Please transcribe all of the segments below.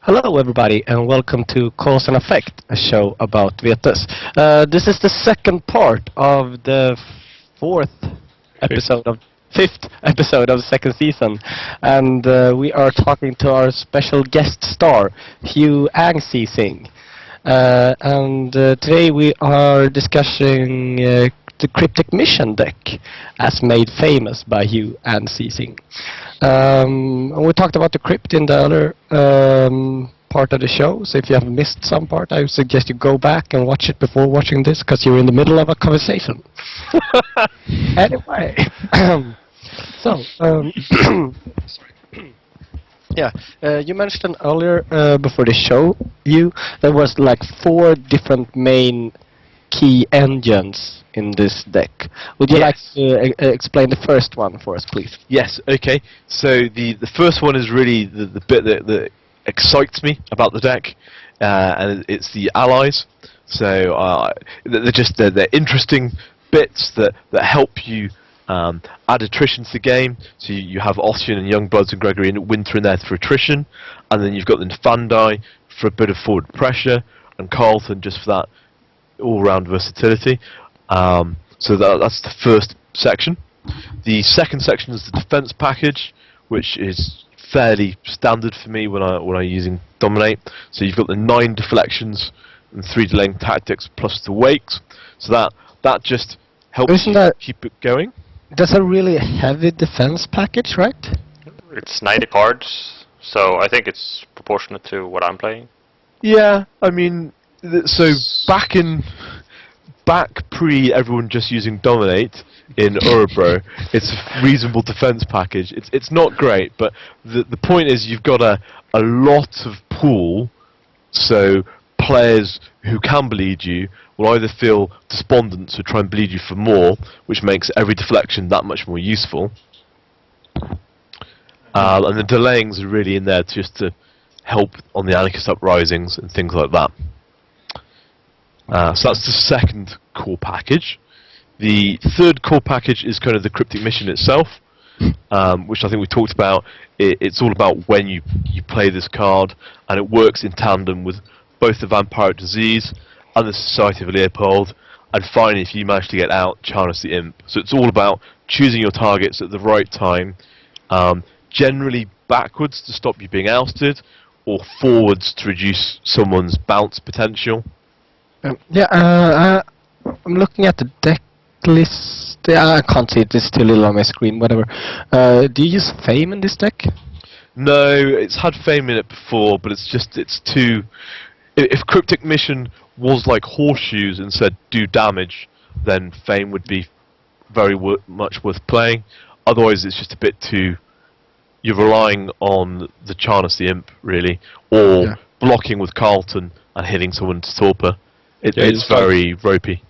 Hello, everybody, and welcome to Cause and Effect, a show about Vetus. This is the second part of the fourth episode of fifth episode of the second season, and we are talking to our special guest star, Hugh Ang-See-Sing. And today we are discussing the Cryptic Mission deck, as made famous by Hugh Ang-See-Sing. And we talked about the crypt in the other part of the show, so if you have missed some part, I would suggest you go back and watch it before watching this, because you're in the middle of a conversation. Anyway, so, yeah, you mentioned earlier before the show, there was like 4 different main key engines in this deck. Would you like to explain the first one for us, please? Yes, okay. So the first one is really the bit that excites me about the deck, and it's the allies. So they're interesting bits that help you add attrition to the game. So you have Ossian and Youngbloods and Gregory and Winter in there for attrition, and then you've got the Nefandi for a bit of forward pressure, and Carlton just for that all-round versatility. So that's the first section. The second section is the defense package, which is fairly standard for me when I'm using Dominate. So you've got the 9 deflections and 3 delaying tactics plus the wakes. So that just helps you keep it going. That's a really heavy defense package, right? It's 90 cards, so I think it's proportionate to what I'm playing. Yeah, I mean, so back pre everyone just using Dominate in Urubro, it's a reasonable defense package. It's not great, but the point is you've got a lot of pool, so players who can bleed you will either feel despondent, so try and bleed you for more, which makes every deflection that much more useful. And the delayings are really in there just to help on the Anarchist uprisings and things like that. So that's the second core package. The third core package is kind of the Cryptic Mission itself, which I think we talked about. It's all about when you play this card, and it works in tandem with both the Vampiric Disease and the Society of Leopold, and finally, if you manage to get out, Charnus the Imp. So it's all about choosing your targets at the right time, generally backwards to stop you being ousted, or forwards to reduce someone's bounce potential. I'm looking at the deck list. I can't see it, it's too little on my screen, whatever. Do you use Fame in this deck? No, it's had Fame in it before, but it's too... If Cryptic Mission was like horseshoes and said do damage, then Fame would be very much worth playing. Otherwise it's just a bit too... You're relying on the Charnus the Imp, really, or blocking with Carlton and hitting someone to torpor. It's very ropey.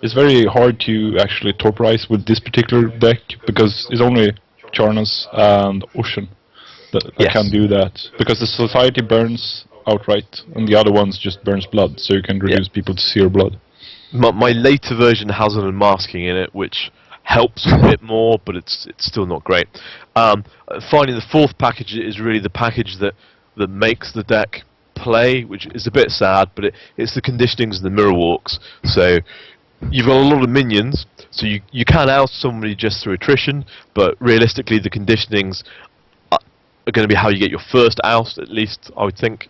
It's very hard to actually torporize with this particular deck, because it's only Charnus and Ocean that can do that. Because the Society burns outright, and the other ones just burns blood, so you can reduce people to 0 blood. My later version has an unmasking in it, which helps a bit more, but it's still not great. Finally, the fourth package is really the package that makes the deck play, which is a bit sad, but it's the conditionings and the mirror walks. So you've got a lot of minions, so you can oust somebody just through attrition, but realistically the conditionings are going to be how you get your first oust, at least I would think.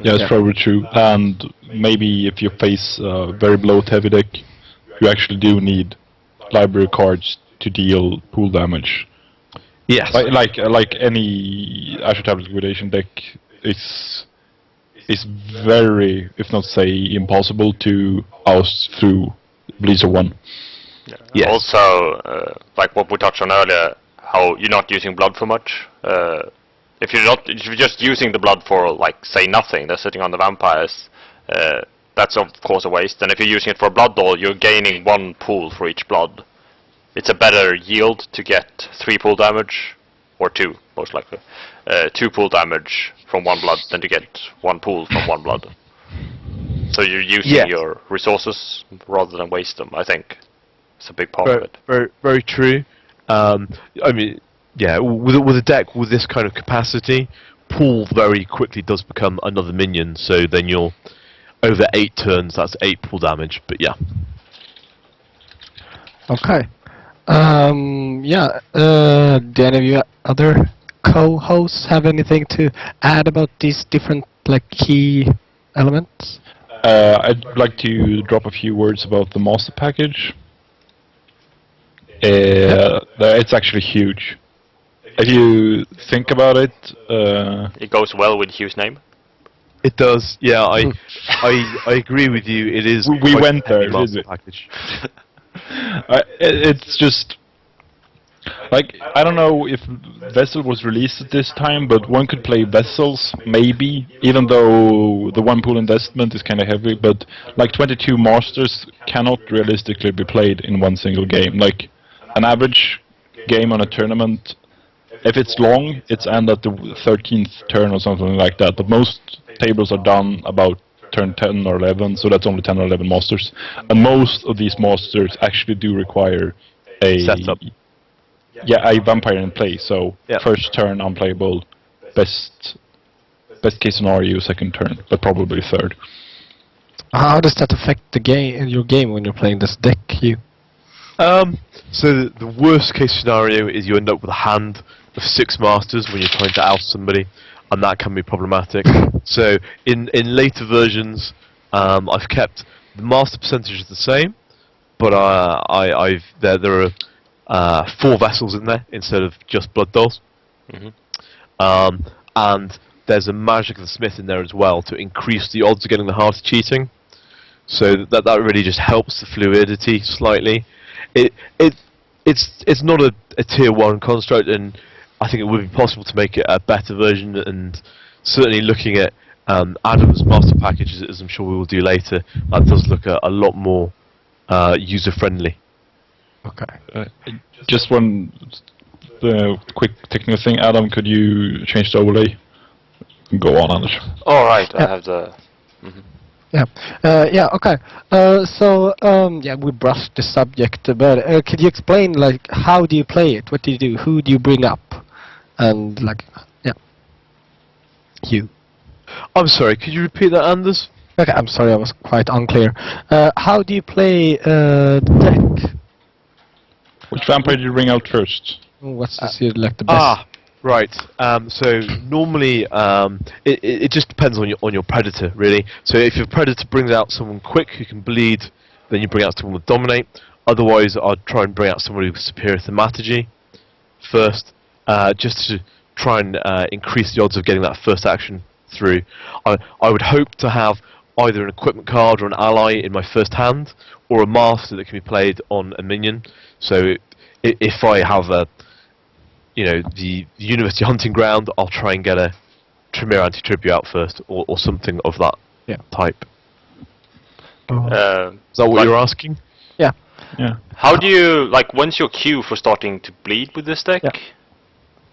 Yeah, it's probably true. And maybe if you face a very bloat heavy deck, you actually do need library cards to deal pool damage. Yes. Like any Azure Tablet Liquidation deck, it's very, if not say impossible, to oust through Bleeds of 1. Yeah. Yes. Also, like what we touched on earlier, how you're not using blood for much. If you're just using the blood for, like, say nothing, they're sitting on the vampires, that's of course a waste. And if you're using it for a blood doll, you're gaining 1 pool for each blood. It's a better yield to get 3 pool damage, or 2, most likely. 2 pool damage from 1 blood than to get 1 pool from 1 blood. So you're using your resources rather than waste them, I think. It's a big part of it. Very, very true. I mean, yeah, with a deck with this kind of capacity, pool very quickly does become another minion. So then you're over 8 turns. That's 8 pool damage. But yeah. Okay. Yeah. Do any of you other co-hosts have anything to add about these different key elements? I'd like to drop a few words about the master package. It's actually huge. If you think about it, It goes well with Hugh's name. It does. Yeah, I agree with you. It is. We quite went a heavy there, master did we? package. it's just like, I don't know if Vessel was released at this time, but one could play Vessels maybe, even though the one pool investment is kind of heavy. But like 22 masters cannot realistically be played in one single game. Like an average game on a tournament, if it's long, it's end at the 13th turn or something like that. But most tables are done about turn 10 or 11, so that's only 10 or 11 masters. And most of these masters actually do require a Setup. Yeah, a vampire in play. So Yeah. first turn unplayable, best case scenario second turn, but probably third. How does that affect the your game when you're playing this deck, Hugh? So the worst case scenario is you end up with a hand of 6 masters when you're trying to oust somebody, and that can be problematic. So in later versions, I've kept the master percentage the same, but there are 4 vessels in there instead of just blood dolls. And there's a Magic of the Smith in there as well to increase the odds of getting the heart of cheating. So that really just helps the fluidity slightly. It's not a tier 1 construct, and I think it would be possible to make it a better version. And certainly looking at Adam's master package, as I'm sure we will do later, that does look a lot more user friendly. Okay. Just one quick technical thing. Adam, could you change the overlay? Go on, Anders. All right, I Yeah. have the. Yeah. Okay. Yeah, we brushed the subject, but could you explain how do you play it? What do you do? Who do you bring up? And yeah, you. I'm sorry, could you repeat that, Anders? Okay, I'm sorry, I was quite unclear. How do you play the deck? Which vampire did you bring out first? What's the the best? Right. So normally, it just depends on your predator, really. So if your predator brings out someone quick who can bleed, then you bring out someone with dominate. Otherwise, I'd try and bring out somebody with superior thaumaturgy first, just to try and increase the odds of getting that first action through. I would hope to have either an equipment card or an ally in my first hand, or a master that can be played on a minion. So if I have the University Hunting Ground, I'll try and get a Tremere Anti-Tribute out first, or something of that type. Is that what you're asking? Yeah. Yeah. How do you when's your cue for starting to bleed with this deck? Yeah.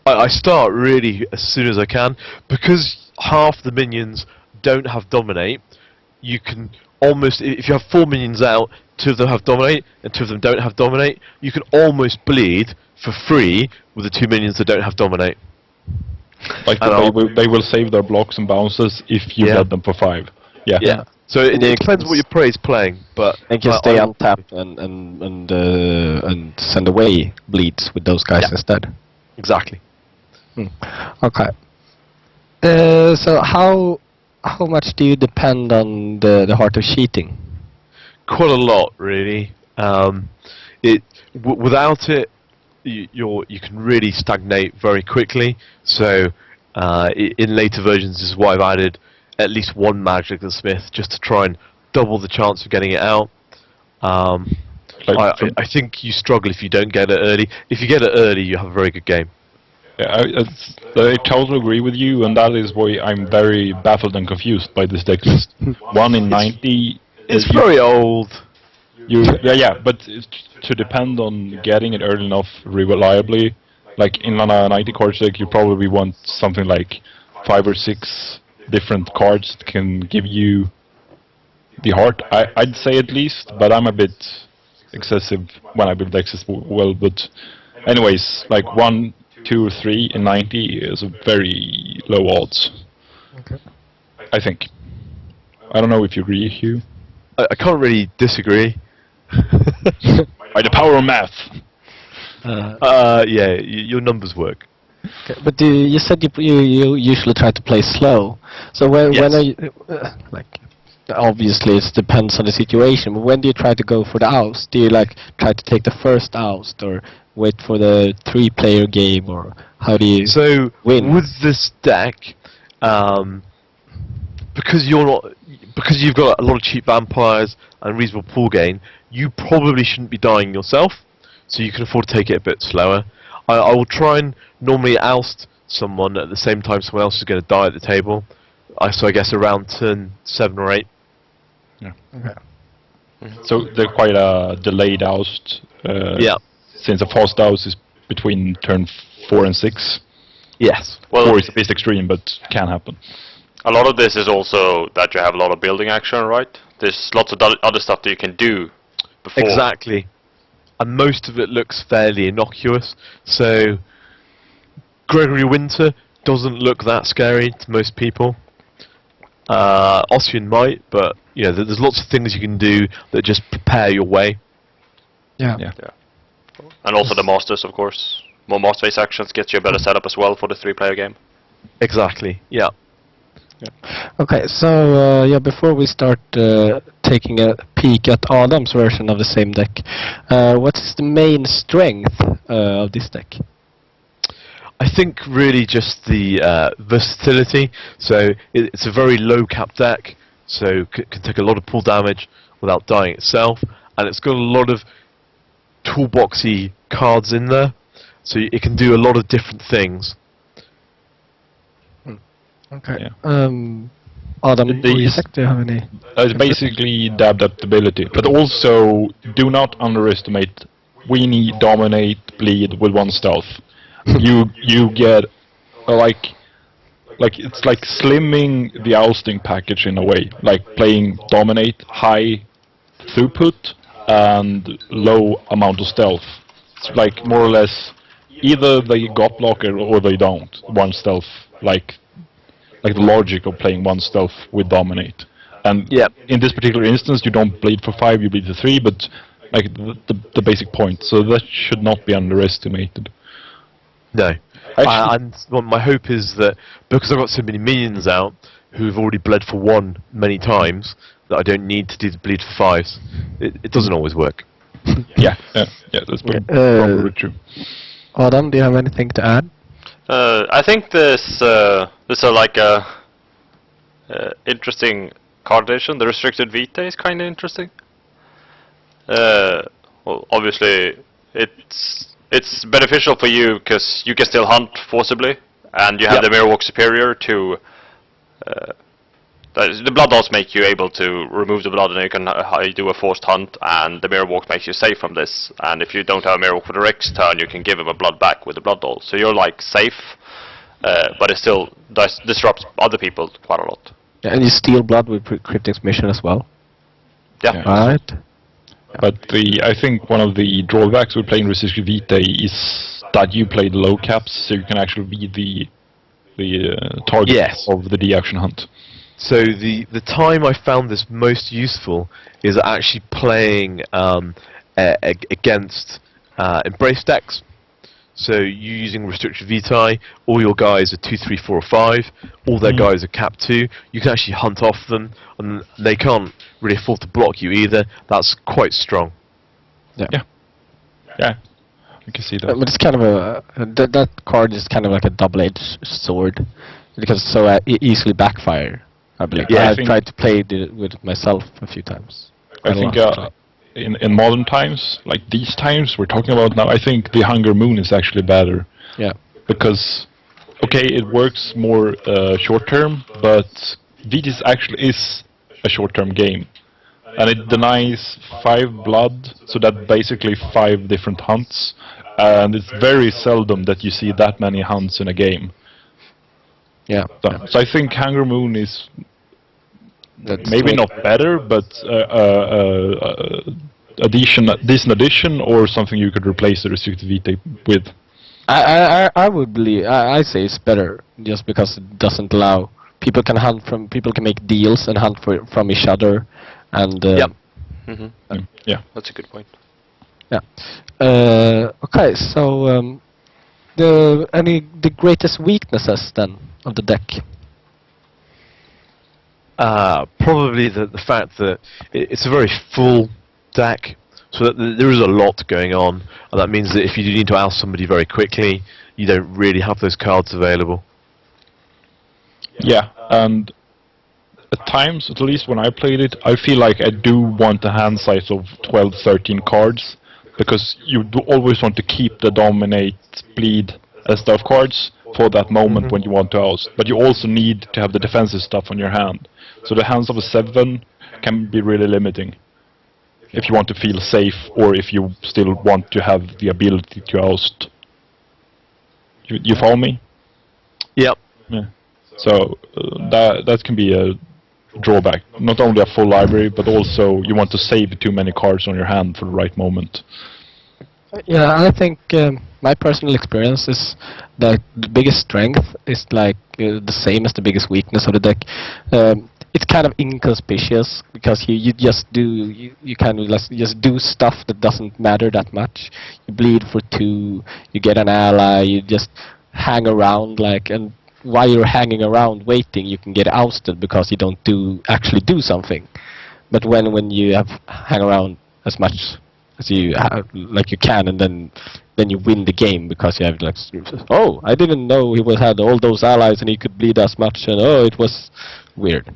I start really as soon as I can, because half the minions don't have Dominate. You can almost, if you have 4 minions out, 2 of them have Dominate, and 2 of them don't have Dominate, you can almost bleed for free with the 2 minions that don't have Dominate. Like they will save their blocks and bounces if you let them for 5. Yeah. Yeah. So it depends what your prey is playing, but They can stay untapped and send away bleeds with those guys instead. exactly. Okay. So how much do you depend on the Heart of Cheating? Quite a lot, really. Without it, you can really stagnate very quickly. So in later versions, this is why I've added at least 1 Magic of the Smith, just to try and double the chance of getting it out. I think you struggle if you don't get it early. If you get it early, you have a very good game. Yeah, I totally agree with you, and that is why I'm very baffled and confused by this deck list. 1 in 90. It's very old. But to depend on getting it early enough reliably, like in a 90 card deck, you probably want something like 5 or 6 different cards that can give you the heart. I'd say at least, but I'm a bit excessive when I build decks as well. But anyways, like 1, 2 or 3 in 90 is a very low odds. Okay. I think. I don't know if you agree, Hugh. I can't really disagree. By the power of math. Yeah, your numbers work. Okay, but you said you usually try to play slow. So when Yes. are you like? Obviously, it depends on the situation. But when do you try to go for the oust? Do you like try to take the first oust, or wait for the 3-player game, or how do you? So win? with this deck, because you've got a lot of cheap vampires and reasonable pool gain, you probably shouldn't be dying yourself. So you can afford to take it a bit slower. I will try and normally oust someone at the same time someone else is going to die at the table. So I guess around turn 7 or 8. So they're quite a delayed oust. Yeah. Since a fast oust is between turn 4 and 6. Yes. 4 is a bit extreme, but can happen. A lot of this is also that you have a lot of building action, right? There's lots of other stuff that you can do before. Exactly. And most of it looks fairly innocuous. So Gregory Winter doesn't look that scary to most people. Ossian might, but there's lots of things you can do that just prepare your way. Yeah. And also the masters, of course. More master-based actions gets you a better setup as well for the 3-player game. Exactly. Yeah. Okay, so before we start taking a peek at Adam's version of the same deck, what's the main strength of this deck? I think really just the versatility. So it's a very low cap deck, so can take a lot of pull damage without dying itself, and it's got a lot of toolboxy cards in there, so it can do a lot of different things. Okay. Yeah. Adam, These- do you have any? It's basically the adaptability, but also do not underestimate Weenie, Dominate, Bleed with 1 stealth. you get like it's like slimming the ousting package in a way, like playing Dominate, high throughput and low amount of stealth. It's like more or less either they got blocker or they don't. 1 stealth, like the logic of playing 1 stealth with Dominate. And Yeah. in this particular instance, you don't bleed for 5, you bleed for 3, but like the basic point. So that should not be underestimated. No. Actually- And my hope is that because I've got so many minions out who've already bled for 1 many times, that I don't need to do the bleed for 5s. It doesn't always work. Yeah, that's probably true. Adam, do you have anything to add? I think this is like a interesting card addition. The restricted vitae is kind of interesting. Well, obviously, it's beneficial for you because you can still hunt forcibly, and you have the Mirror Walk Superior to. The blood does make you able to remove the blood, and you can do a forced hunt, and the Mirror Walk makes you safe from this. And if you don't have a Mirror Walk for the next turn, you can give him a blood back with the blood doll. So you're like safe, but it still disrupts other people quite a lot. Yeah, and you steal blood with Cryptic's mission as well. Yeah. Right. But I think one of the drawbacks with playing Restricted Vitae is that you play the low caps, so you can actually be the target Yes. of the D-action hunt. So the time I found this most useful is actually playing against Embrace decks. So you using Restricted Vitae, all your guys are 2, 3, 4, or 5, all their guys are cap 2, you can actually hunt off them, and they can't really afford to block you either. That's quite strong. Yeah, I can see that. But it's kind of that card is kind of like a double-edged sword because it's so easily backfire. I believe. Yeah, I I've think- tried to play it with it myself a few times. I Quite a think lot, actually. in modern times, like these times we're talking about now, I think the Hunger Moon is actually better. Yeah. Because, okay, it works more short term, but Vegas actually is a short term game. And it denies 5 blood, so that basically 5 different hunts. And it's very seldom that you see that many hunts in a game. Yeah. So I think Hunger Moon is That's maybe like- not better, but decent addition or something you could replace the Restricted Vitae with. I would believe. I say it's better just because it doesn't allow people can hunt from people can make deals and hunt from each other, and Yep. Hmm. Yeah. That's a good point. yeah. Okay, so the greatest weaknesses then of the deck? Probably the fact that it's a very full deck, so that there is a lot going on, and that means that if you do need to oust somebody very quickly, you don't really have those cards available. Yeah, and at times, at least when I played it, I feel like I do want a hand size of 12, 13 cards, because you do always want to keep the dominate, bleed, and stuff cards for that moment when you want to oust. But you also need to have the defensive stuff on your hand. So the hands of a 7 can be really limiting if you want to feel safe, or if you still want to have the ability to oust. You follow me? Yep. Yeah. So that can be a drawback. Not only a full library, but also you want to save too many cards on your hand for the right moment. Yeah, I think my personal experience is that the biggest strength is like the same as the biggest weakness of the deck. It's kind of inconspicuous because you just do you kind of just do stuff that doesn't matter that much. You bleed for 2, you get an ally, you just hang around and while you're hanging around waiting, you can get ousted because you don't actually do something. But when you hang around as much as you you can, and then you win the game because you have oh, I didn't know he had all those allies and he could bleed as much, and oh, it was weird.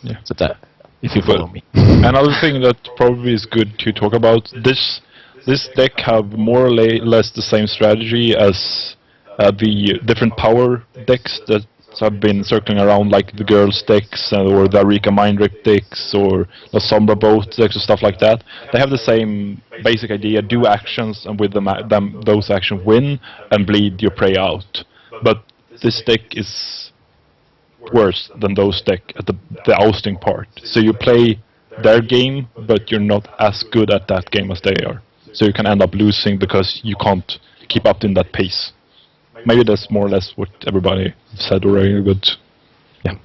Yeah. So that, if you follow me. Another thing that probably is good to talk about, this deck have more or less the same strategy as the different power decks that have been circling around, like the Girls decks or the Arika Mindrip decks or the Sombra Boat decks or stuff like that. They have the same basic idea: do actions, and with those actions win and bleed your prey out. But this deck is worse than those deck at the ousting part. So you play their game, but you're not as good at that game as they are. So you can end up losing because you can't keep up in that pace. Maybe that's more or less what everybody said already, but yeah,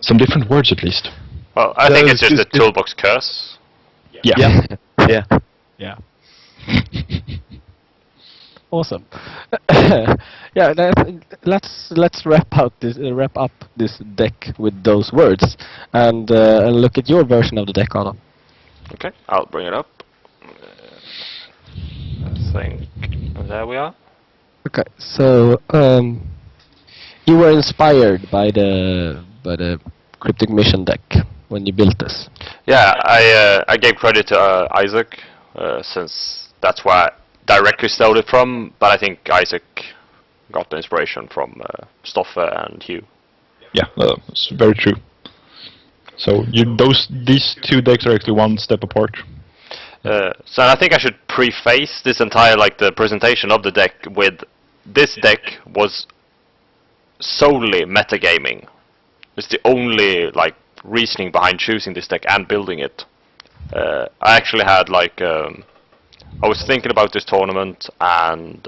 some different words at least. Well, I think it's just a toolbox curse. Yeah. Yeah. Yeah. Awesome. Yeah, let's wrap up this deck with those words, and look at your version of the deck, Adam. Okay, I'll bring it up. I think there we are. Okay, so you were inspired by the Cryptic Mission deck when you built this. Yeah, I gave credit to Isaac, since that's where I directly stole it from, but I think Isaac got the inspiration from Stoffe and Hugh. Yeah, that's very true. So these two decks are actually one step apart. So I think I should preface this entire the presentation of the deck with this deck was solely metagaming. It's the only reasoning behind choosing this deck and building it. I actually had I was thinking about this tournament, and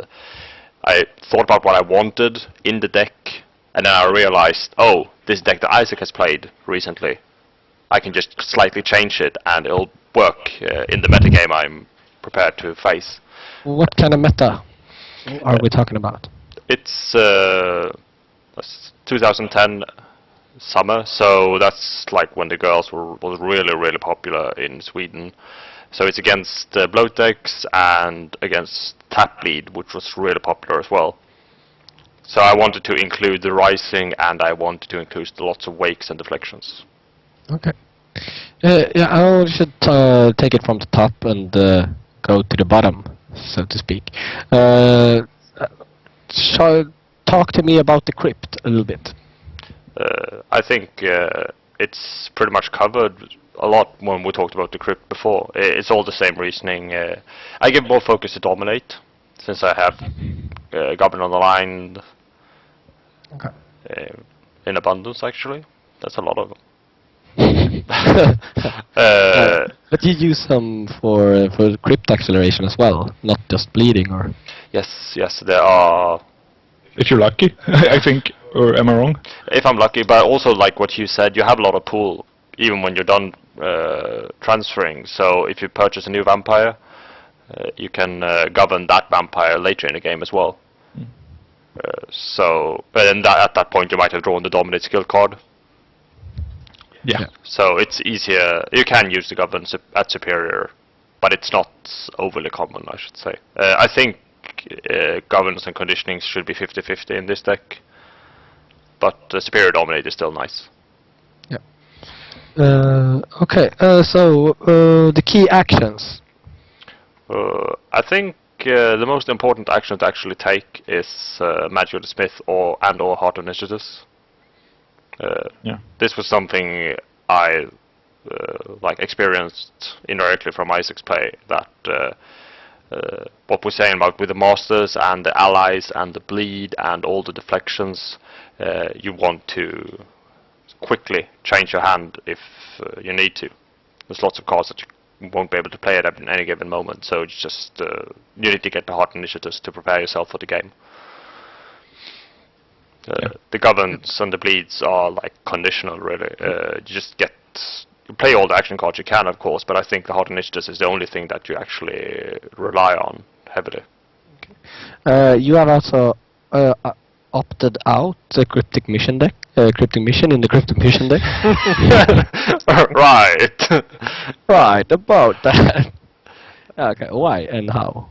I thought about what I wanted in the deck, and then I realized, oh, this deck that Isaac has played recently, I can just slightly change it and it'll work in the metagame I'm prepared to face. What kind of meta are we talking about? It's 2010 summer, so that's when the girls was really popular in Sweden. So it's against bloat decks and against tap bleed, which was really popular as well. So I wanted to include the rising, and I wanted to include lots of wakes and deflections. Okay. Yeah, I should take it from the top and go to the bottom, so to speak. Talk to me about the crypt a little bit. I think it's pretty much covered a lot when we talked about the crypt before. It's all the same reasoning. I give more focus to dominate, since I have Goblin on the line. Okay. In abundance, actually. That's a lot of them. But you use them for crypt acceleration as well, not just bleeding, or? Yes, there are. If you're lucky, I think. Or am I wrong? If I'm lucky, but also like what you said, you have a lot of pool even when you're done transferring. So if you purchase a new vampire, you can govern that vampire later in the game as well. But then at that point you might have drawn the dominate skill card. Yeah. So it's easier. You can use the govern at superior, but it's not overly common, I should say. I think governance and conditioning should be 50-50 in this deck, but superior dominate is still nice. Okay, so the key actions. I think the most important action to actually take is Magic of the Smith or Heart of Nicetus. This was something I experienced indirectly from Isaac's play, that what we're saying about with the Masters and the Allies and the Bleed and all the deflections, you want to quickly change your hand if you need to. There's lots of cards that you won't be able to play at any given moment, so it's just you need to get the Heart Initiatives to prepare yourself for the game. The Governs and the Bleeds are like conditional, really. You play all the action cards you can, of course, but I think the Heart Initiatives is the only thing that you actually rely on heavily. You have also opted out the Cryptic Mission deck, Cryptic Mission in the Cryptic Mission deck. Right. Right, about that. Okay, why and how?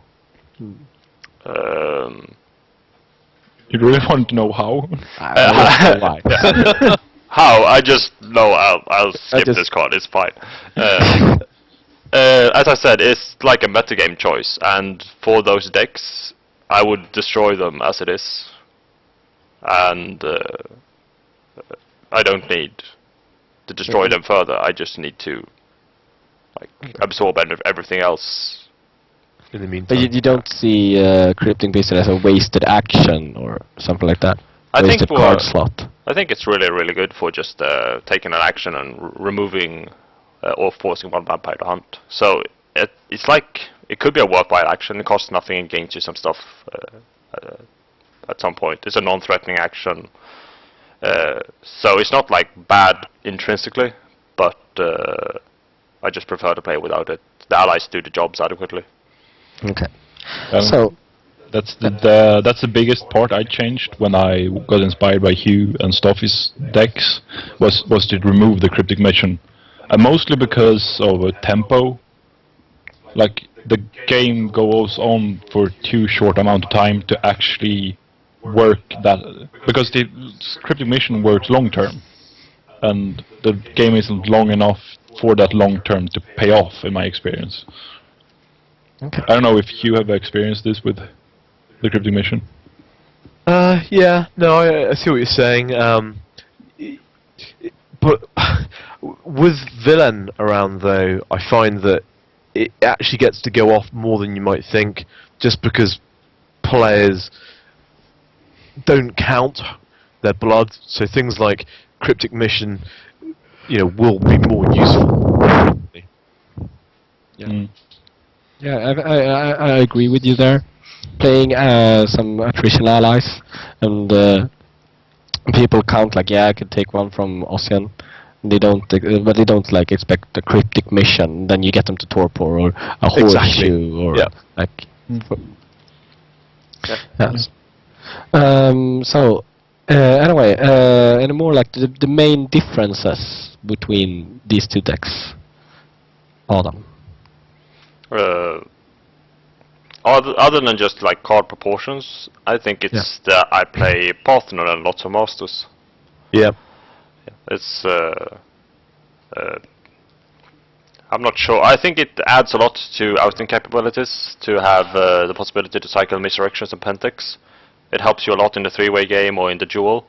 You really want to know how? I don't know why. How? I just know I'll skip this card. It's fine. As I said, it's like a metagame choice, and for those decks, I would destroy them as it is, and I don't need to destroy them further. I just need to absorb everything else. In the meantime, But you don't see Cryptic Mission as a wasted action or something like that? Wasted card slot? I think it's really, really good for just taking an action and removing or forcing one vampire to hunt. So it's like, it could be a worthwhile action. It costs nothing and gains you some stuff at some point. It's a non-threatening action. So it's not like bad intrinsically, but I just prefer to play without it. The allies do the jobs adequately. Okay. So that's the biggest part I changed when I got inspired by Hugh and Stoffy's decks was to remove the Cryptic Mission, and mostly because of tempo. Like the game goes on for too short amount of time to actually work that, because the Cryptic Mission works long term, and the game isn't long enough for that long term to pay off, in my experience. Okay. I don't know if you have experienced this with the Cryptic Mission. Yeah, no, I see what you're saying. But with Villain around, though, I find that it actually gets to go off more than you might think, just because players don't count their blood. So things like Cryptic Mission, will be more useful. Yeah. Yeah, I agree with you there. Playing some attrition allies, and people count like, I could take one from Ossian. They don't, but they don't expect a Cryptic Mission. Then you get them to torpor or a horseshoe or like. Yes. So anyway, any more like the main differences between these two decks, Adam? Other than just like card proportions, I think it's that I play Parthenon and lots of Masters. Yeah. It's I'm not sure. I think it adds a lot to ousting capabilities to have the possibility to cycle Misdirections and Pentex. It helps you a lot in the three-way game or in the duel.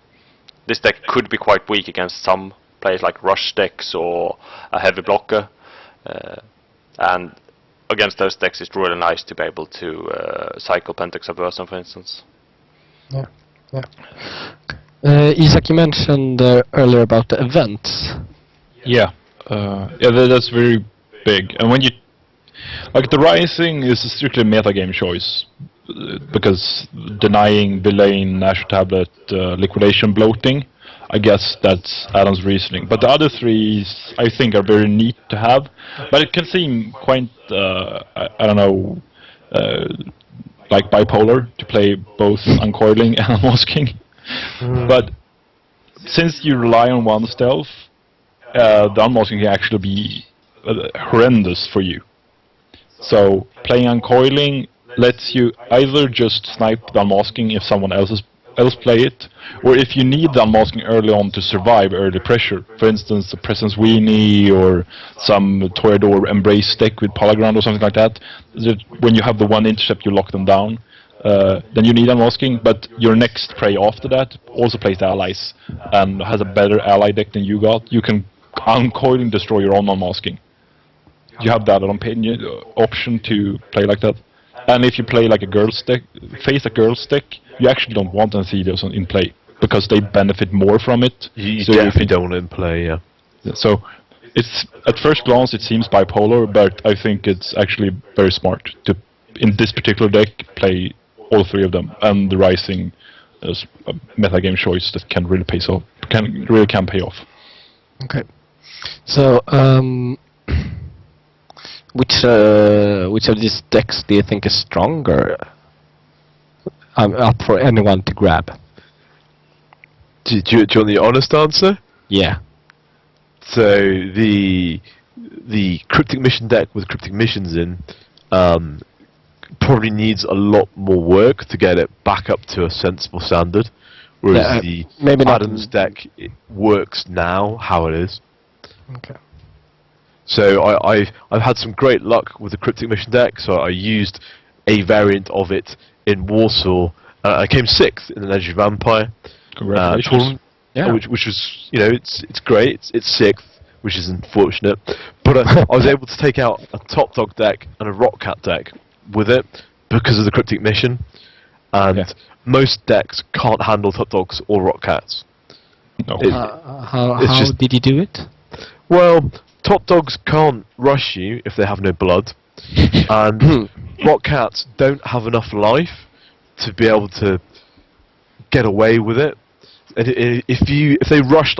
This deck could be quite weak against some players like rush decks or a heavy blocker, and against those decks it's really nice to be able to cycle Pentex Aversion, for instance. Yeah. Isaac, you mentioned earlier about the events. Yeah, that's very big. And when you the Rising is a strictly metagame choice, because denying Villain, Nashor Tablet, Liquidation, Bloating, I guess that's Adam's reasoning. But the other three, I think, are very neat to have. But it can seem quite, I don't know, like bipolar to play both Uncoiling and Unmasking. But since you rely on one stealth, the Unmasking can actually be horrendous for you. So playing Uncoiling lets you either just snipe the Unmasking if someone else play it, or if you need the Unmasking early on to survive early pressure, for instance a Presence Weenie or some Toreador Embrace deck with Polyground or something like that, when you have the one intercept you lock them down, then you need Unmasking, but your next prey after that also plays the allies and has a better ally deck than you got. You can Uncoil and destroy your own Unmasking. You have that option to play like that. And if you play like a girl's deck, face a girl's deck, you actually don't want Anthelios in play because they benefit more from it. You so definitely don't want it in play, yeah. So it's at first glance it seems bipolar, but I think it's actually very smart to, in this particular deck, play all three of them, and the Rising is a metagame choice that can really pay off. Okay. So, which of these decks do you think is stronger? Up for anyone to grab. Do you want the honest answer? Yeah. So the Cryptic Mission deck with Cryptic Missions in probably needs a lot more work to get it back up to a sensible standard, whereas the maybe Adams deck, it works now how it is. Okay. So I've had some great luck with the Cryptic Mission deck. So I used a variant of it in Warsaw. I came 6th in the Legendary Vampire tournament, which was, you know, it's great. It's 6th, which is unfortunate, but I was able to take out a Top Dog deck and a Rock Cat deck with it because of the Cryptic Mission, and most decks can't handle Top Dogs or Rock Cats. No. How did you do it? Well, Top Dogs can't rush you if they have no blood, and Rock Cats don't have enough life to be able to get away with it. And if they rush,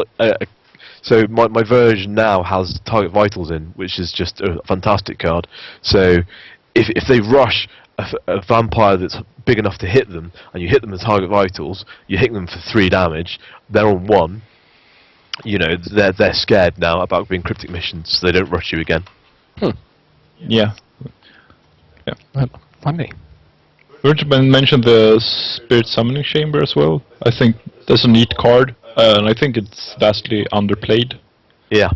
so my version now has Target Vitals in, which is just a fantastic card. So if they rush a vampire that's big enough to hit them, and you hit them with Target Vitals, you hit them for 3 damage, they're on 1. You know, they're scared now about being Cryptic Missions, so they don't rush you again. Yeah. Funny. Urban mentioned the Spirit Summoning Chamber as well. I think that's a neat card, and I think it's vastly underplayed. Yeah.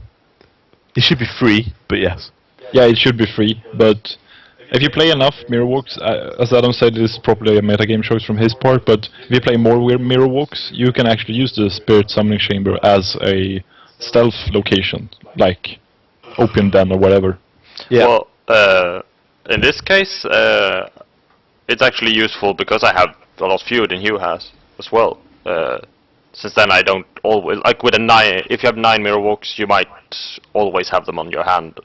It should be free, but yes. Yeah, it should be free, but if you play enough Mirror Walks, as Adam said, this is probably a metagame choice from his part, but if you play more Mirror Walks, you can actually use the Spirit Summoning Chamber as a stealth location, like Opium Den or whatever. Yeah. Well, in this case, it's actually useful because I have a lot fewer than Hugh has as well. Since then I don't always, like with a 9, if you have 9 Mirror Walks, you might always have them on your hand,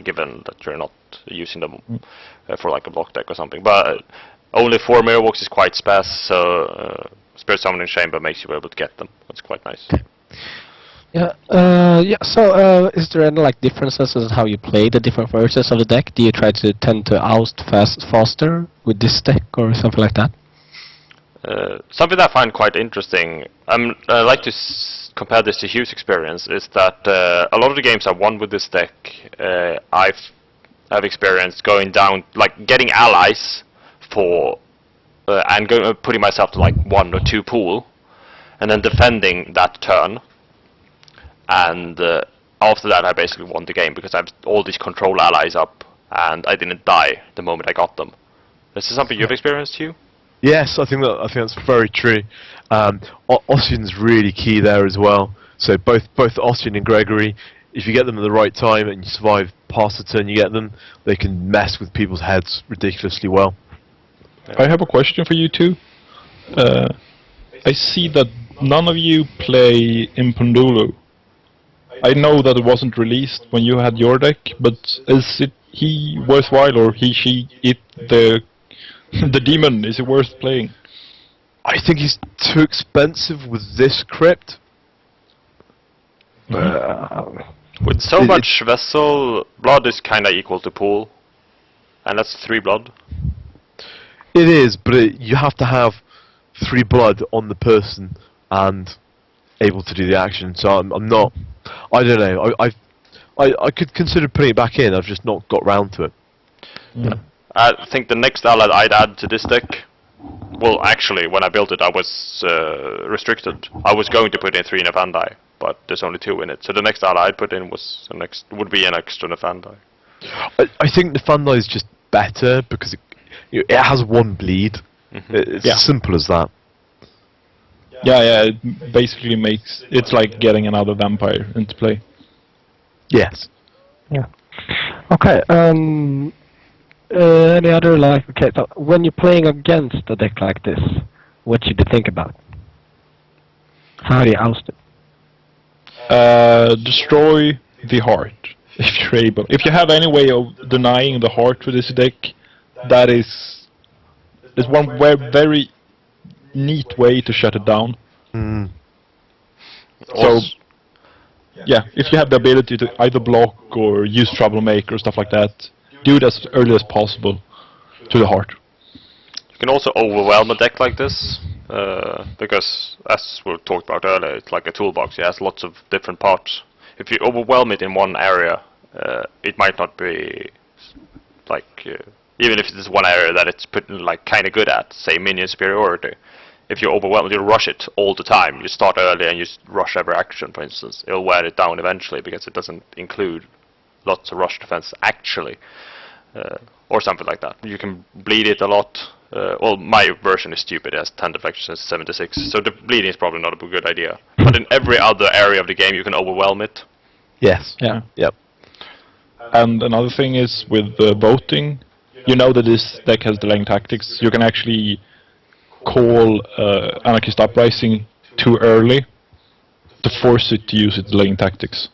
given that you're not using them for like a block deck or something. But only 4 Mirror Walks is quite sparse, so Spirit Summoning Chamber makes you able to get them. That's quite nice. Yeah. So, is there any like differences in how you play the different versions of the deck? Do you tend to oust faster with this deck or something like that? Something that I find quite interesting, I like to compare this to Hugh's experience, is that a lot of the games I've won with this deck, I've experienced going down, like getting allies for, and putting myself to like 1 or 2 pool, and then defending that turn, and after that I basically won the game because I have all these control allies up, and I didn't die the moment I got them. Is this something you've experienced, Hugh? Yes, I think that's very true. Ossian's really key there as well. So both Ossian and Gregory, if you get them at the right time and you survive past the turn you get them, they can mess with people's heads ridiculously well. I have a question for you two. I see that none of you play Impundulu. I know that it wasn't released when you had your deck, but is he worthwhile, or he, she, it, the The demon, is it worth playing? I think he's too expensive with this crypt. With so It- much vessel, blood is kinda equal to pool. And that's 3 blood. It is, but you have to have 3 blood on the person and able to do the action. So I'm not. I don't know. I could consider putting it back in. I've just not got round to it. I think the next ally I'd add to this deck. Well, actually, when I built it, I was restricted. I was going to put in 3 Nefandi, but there's only 2 in it. So the next ally I'd put in would be an extra Nefandi. I think the Nefandi is just better because it has 1 bleed. It's Yeah. as simple as that. Yeah, it basically makes... It's like getting another vampire into play. Yes. Yeah. Okay. Any other okay? So when you're playing against a deck like this, what should you think about? How do you oust it? Destroy the heart, if you're able. If you have any way of denying the heart with this deck, that is one very neat way to shut it down. Mm. So, yeah, if you have the ability to either block or use Troublemaker or stuff like that, do it as early as possible to the heart. You can also overwhelm a deck like this, because, as we talked about earlier, it's like a toolbox. It has lots of different parts. If you overwhelm it in one area, it might not be like even if it's one area that it's put like kind of good at, say minion superiority. If you overwhelm it, you rush it all the time. You start early and you rush every action, for instance. It'll wear it down eventually because it doesn't include lots of rush defense actually, or something like that. You can bleed it a lot. Well, my version is stupid. It has 10 deflections, 76, so the bleeding is probably not a good idea. But in every other area of the game, you can overwhelm it. Yes. Yeah. Yep. And another thing is with voting, you know that this deck has delaying tactics. You can actually call Anarchist Uprising too early to force it to use its delaying tactics.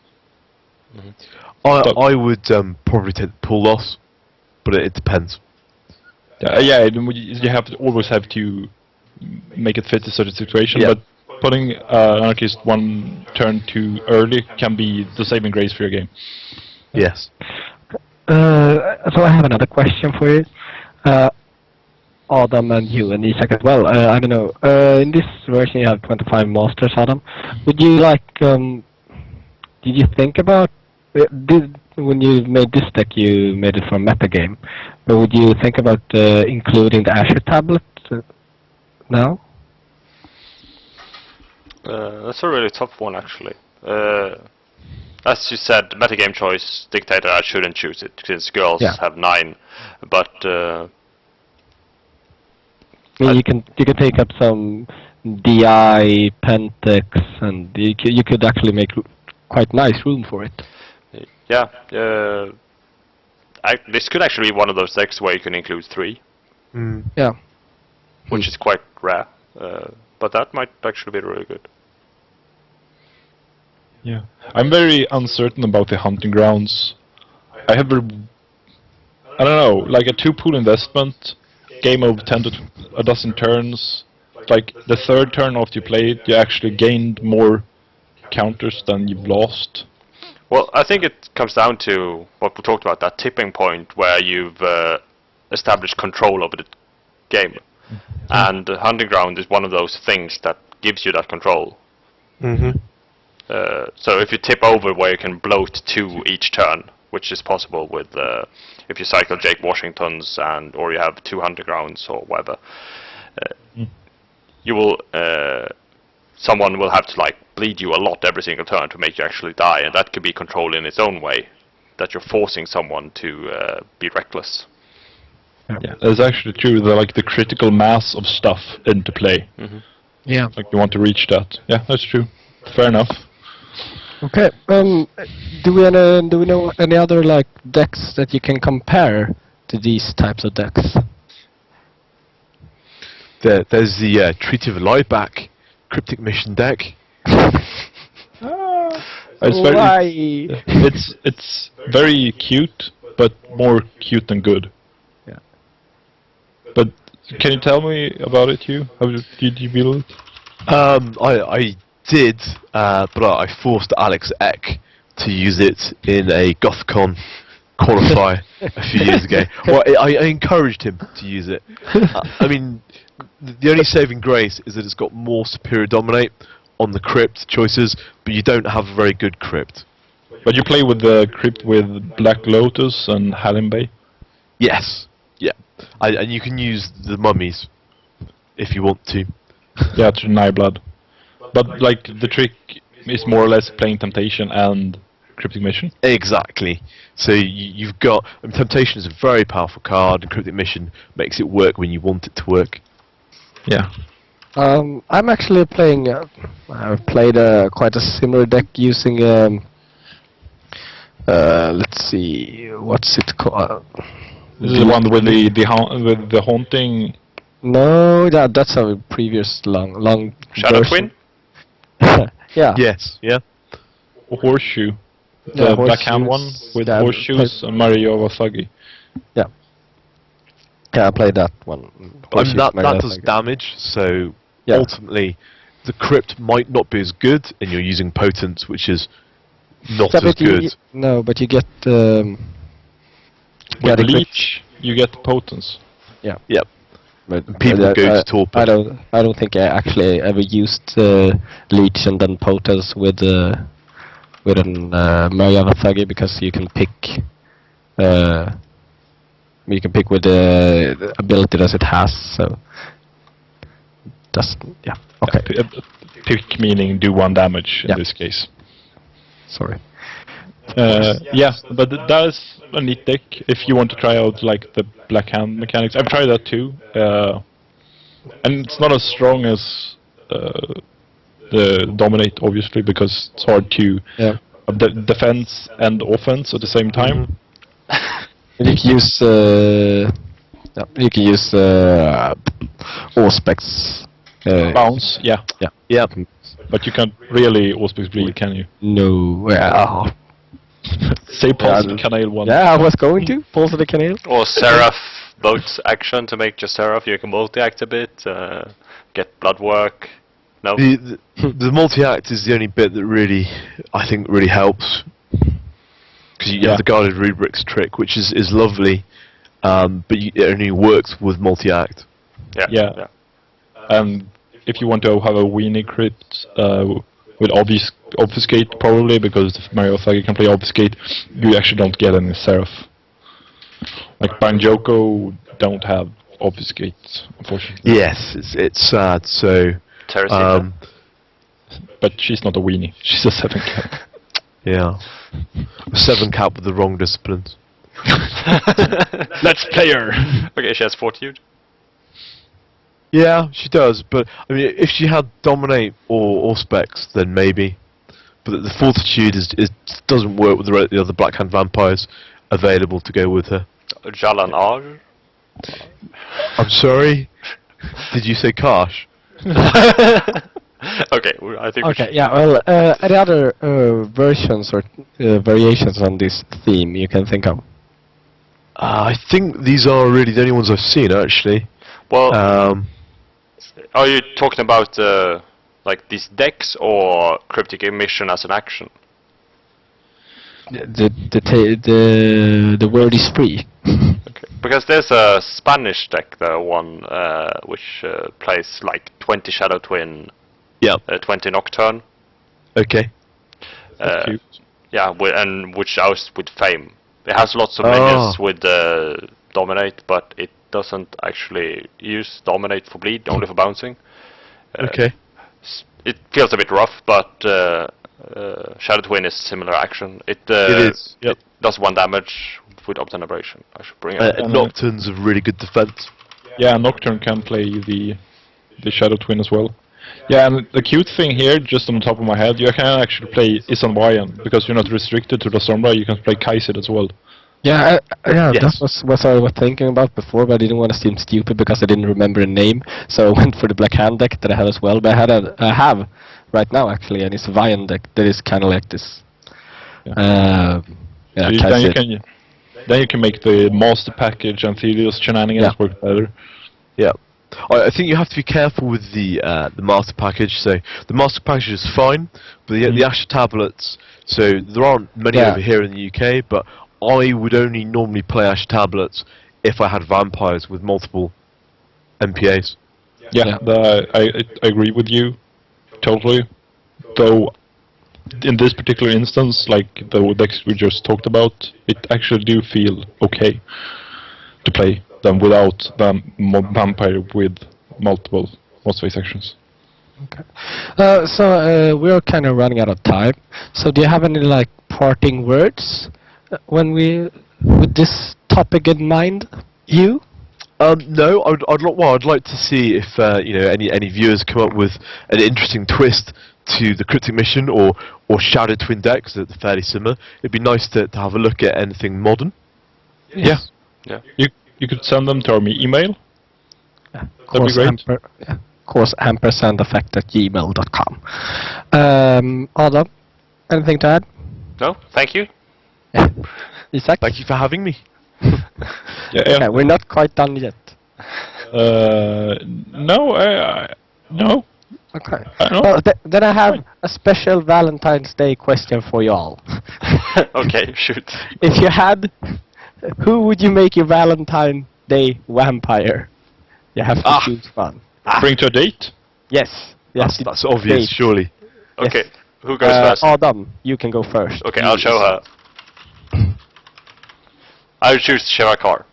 I would probably take the pull loss, but it depends. Yeah, you always have to make it fit a certain situation, Yeah. but putting Anarchist 1 turn too early can be the saving grace for your game. Yes. So I have another question for you, Adam, and you and Isak as well. I don't know. In this version, you have 25 masters, Adam. Would you like? Did you think about? When you made this deck, you made it for a meta game. But would you think about including the Azure tablet now? That's a really tough one, actually. As you said, metagame choice dictated I shouldn't choose it, since girls Yeah. have 9. But I mean, you can take up some DI, Pentex, and you could actually make quite nice room for it. yeah, this could actually be one of those decks where you can include 3, Mm. Yeah. which is quite rare. But that might actually be really good. Yeah, I'm very uncertain about the hunting grounds. I have I don't know, like a 2-pool investment, game of 10 to a dozen turns. Like the 3rd turn after you play it, you actually gained more counters than you've lost. Well, I think it comes down to what we talked about, that tipping point where you've established control over the game. And the hunting ground is one of those things that gives you that control. Mm-hmm. So if you tip over where you can bloat 2 each turn, which is possible with if you cycle Jake Washingtons or you have 2 hunting grounds or whatever, you will someone will have to like bleed you a lot every single turn to make you actually die, and that could be control in its own way, that you're forcing someone to be reckless. Yeah, that's actually true. Like the critical mass of stuff into play. Yeah. Like you want to reach that. Yeah, that's true. Fair enough. Okay. Do we know any other like decks that you can compare to these types of decks? There's the Treaty of Lieback Cryptic Mission deck. It's very cute, but more cute than good. Yeah. But Can you tell me about it, Hugh? How did you build it? I did, but I forced Alex Eck to use it in a GothCon qualifier a few years ago. Well, I encouraged him to use it. I mean, the only saving grace is that it's got more superior dominate on the crypt choices, but you don't have a very good crypt. But you play with the crypt with Black Lotus and Halin Bay? Yes, yeah. And you can use the mummies if you want to. Yeah, to deny blood. But like the trick is more or less playing Temptation and Cryptic Mission. Exactly. So you've got... Temptation is a very powerful card, and Cryptic Mission makes it work when you want it to work. Yeah. I'm actually playing. I've played quite a similar deck using. Let's see, what's it called? This is the one with the haunting. No, yeah, that's a previous long Shadow version. Twin? Yeah. Yes, yeah. Horseshoe. Yeah, The backhand one horseshoes, with yeah, horseshoes and Mario Wasagi. Yeah, I played that one. Horseshoes, That Mario does Thug. damage, so Yeah. ultimately the crypt might not be as good, and you're using potent, which is not Yeah, as but good. No, but you get. With the Leech, you get potence. Yep. But People I- go I- to Torpor. I don't think I actually ever used Leech and then Potence with an Mariana Thuggy, because you can pick with the ability that it has. So just yeah. Okay. Pick meaning do 1 damage in Yeah. this case. Sorry. Yeah, but that is a neat deck if you want to try out like the black hand mechanics. I've tried that too, and it's not as strong as the dominate, obviously, because it's hard to Yeah. defense and offense at the same time. And you can use Auspex. Bounce, yeah, Yep. Mm-hmm. but you can't really Auspex bleed, can you? No. Say pulse the canal one. Yeah, I was going to pulse the canal. Or Seraph boats action to make your Seraph. You can multi-act a bit, get blood work. No? The multi-act is the only bit that really, I think, really helps. Because you Yeah. have the Guarded Rubrics trick, which is lovely, but it only works with multi-act. Yeah. And if you want to have a weenie crypt with obfuscate, probably, because if Mario Thuggy can play obfuscate, you actually don't get any Seraph. Like Banjoko don't have obfuscate, unfortunately. Yes, it's sad. So, Teresita. But she's not a weenie. She's a 7 cap. yeah, a 7 cap with the wrong disciplines. Let's play her. Okay, she has Fortitude. Yeah, she does. But I mean, if she had dominate or specs, then maybe. But the fortitude doesn't work with the other Blackhand vampires available to go with her. Jalan Ar. I'm sorry. Did you say Karsh? Okay, I think we Okay, yeah, well, any other versions or variations on this theme you can think of? I think these are really the only ones I've seen, actually. Well, Um, are you talking about like these decks or Cryptic Emission as an action? The word is free. Okay. Because there's a Spanish deck, the one which plays like 20 Shadow Twin, yeah. 20 Nocturne. Okay. Cute. Yeah, and which oust with Fame. It has lots of Oh. minions with Dominate, but it doesn't actually use Dominate for bleed, only for bouncing. Okay. It feels a bit rough, but Shadow Twin is similar action. It is, yep. It does 1 damage with Obscene Aberration. I should bring it up. Nocturne's of really good defense. Yeah, Nocturne can play the Shadow Twin as well. Yeah, and the cute thing here, just on the top of my head, you can actually play Isan Wayan, because you're not restricted to the Sombra, you can play Kaisid as well. Yeah, Yes. that was what I was thinking about before, but I didn't want to seem stupid because I didn't remember the name, so I went for the Black Hand deck that I had as well. But I have right now actually, and it's a Vian deck that is kind of like this. Yeah. Yeah, So then you can make the Master Package and Thelios shenanigans Yeah. work better. Yeah. I think you have to be careful with the master package. So the master package is fine, but the Asher tablets. So there aren't many over here in the UK, but I would only normally play Asher tablets if I had vampires with multiple MPAs. Yeah, I agree with you totally. Though in this particular instance, like the decks we just talked about, it actually do feel okay to play them without vampire with multiple most phase actions. Okay. So we're kind of running out of time. So do you have any like parting words when we with this topic in mind? You? No, I'd like to see if any viewers come up with an interesting twist to the Cryptic Mission or Shadow Twin decks that are fairly similar. It'd be nice to have a look at anything modern. Yes. Yeah. You could send them to our email. Yeah. That'd be great. Course ampersandeffect@gmail.com. Adam, anything to add? No, thank you. Isaac? Thank you for having me. Okay, we're not quite done yet. No, no. Okay. No. Well, then I have a special Valentine's Day question for you all. Okay, shoot. If you had, who would you make your Valentine Day vampire? You have to choose one. Bring to a date. Yes. Yes. That's obvious, Date. surely. Okay, who goes first? Adam, you can go first. Okay, I'll show her. I would choose Shevakar.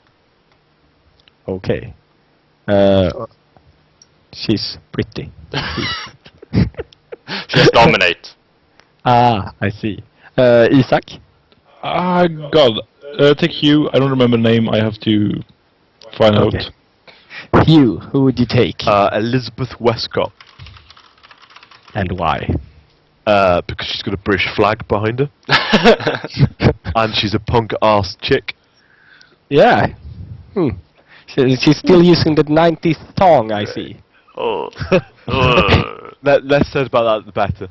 Okay. She's pretty. She's dominate. Ah, I see. Isaac? Ah, God. Take Hugh. I don't remember the name. I have to find Okay. out. Hugh, who would you take? Elizabeth Westcott, And why? because she's got a British flag behind her, and she's a punk-ass chick. Yeah. She's still using the 90s thong, I see. Oh. Less said about that, the better.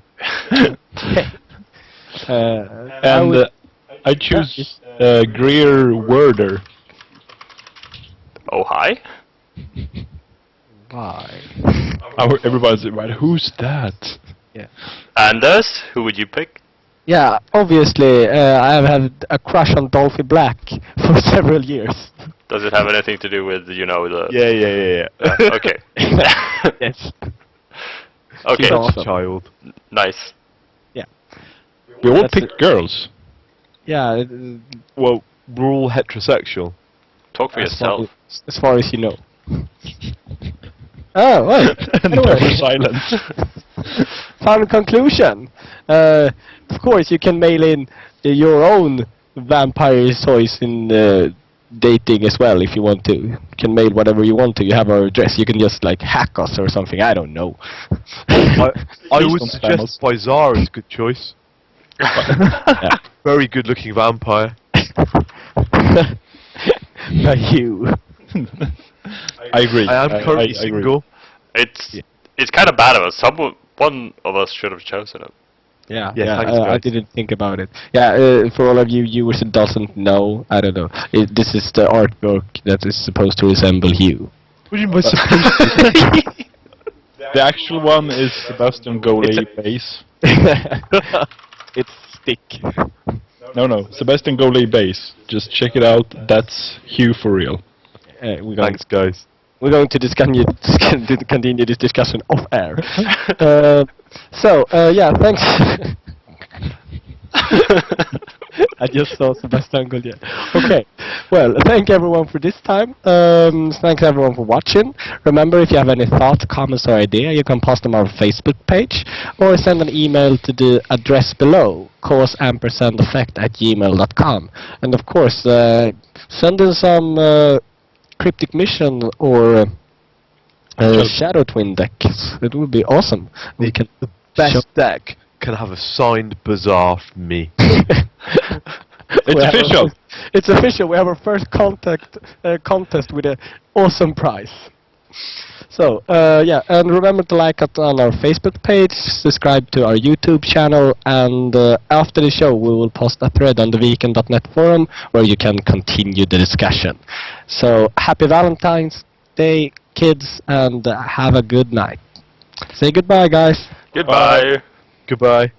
And I choose Greer Werder. Oh, hi. Why? Everybody's right. Who's that? Anders, who would you pick? Yeah, obviously, I have had a crush on Dolphy Black for several years. Does it have anything to do with, the... Yeah. Okay. Yes. Okay. She's awesome. Child. Nice. We all That's picked girls. Yeah, Well, we're all heterosexual. Talk for yourself. as far as you know. Oh, well. And Anyway. there was silence. Final conclusion. Of course, you can mail in your own vampire choice in dating as well if you want to. You can mail whatever you want to. You have our address. You can just like hack us or something. I don't know. I Please would don't spam suggest Bizarre is a good choice. Very good-looking vampire. You. I agree. I am currently I agree. single. It's kind of bad of us. One of us should have chosen it. Yeah, Yeah, thanks, I guys. didn't think about it. Yeah, for all of you viewers who doesn't know, I don't know. This is the artwork that is supposed to resemble you. What do you mean by supposed to? The actual one is Sebastian Golay base. It's stick. No, Sebastian Golay base. Just check it out. That's Hugh for real. Thanks, guys. We're going to continue this discussion off air. Yeah, thanks. I just saw Sebastian Golay. Okay, well, thank everyone for this time. Thanks everyone for watching. Remember, if you have any thoughts, comments, or idea, you can post them on our Facebook page or send an email to the address below, cause_effect@gmail.com. And of course, send in some Cryptic Mission or Shadow Twin decks. It would be awesome. We can The best deck can have a signed Bizarre from me. It's official. It's official. We have our first contest with an awesome prize. So, yeah, and remember to like us on our Facebook page, subscribe to our YouTube channel, and after the show we will post a thread on the Weekend.net forum where you can continue the discussion. So, happy Valentine's Day, kids, and have a good night. Say goodbye, guys. Goodbye. Goodbye.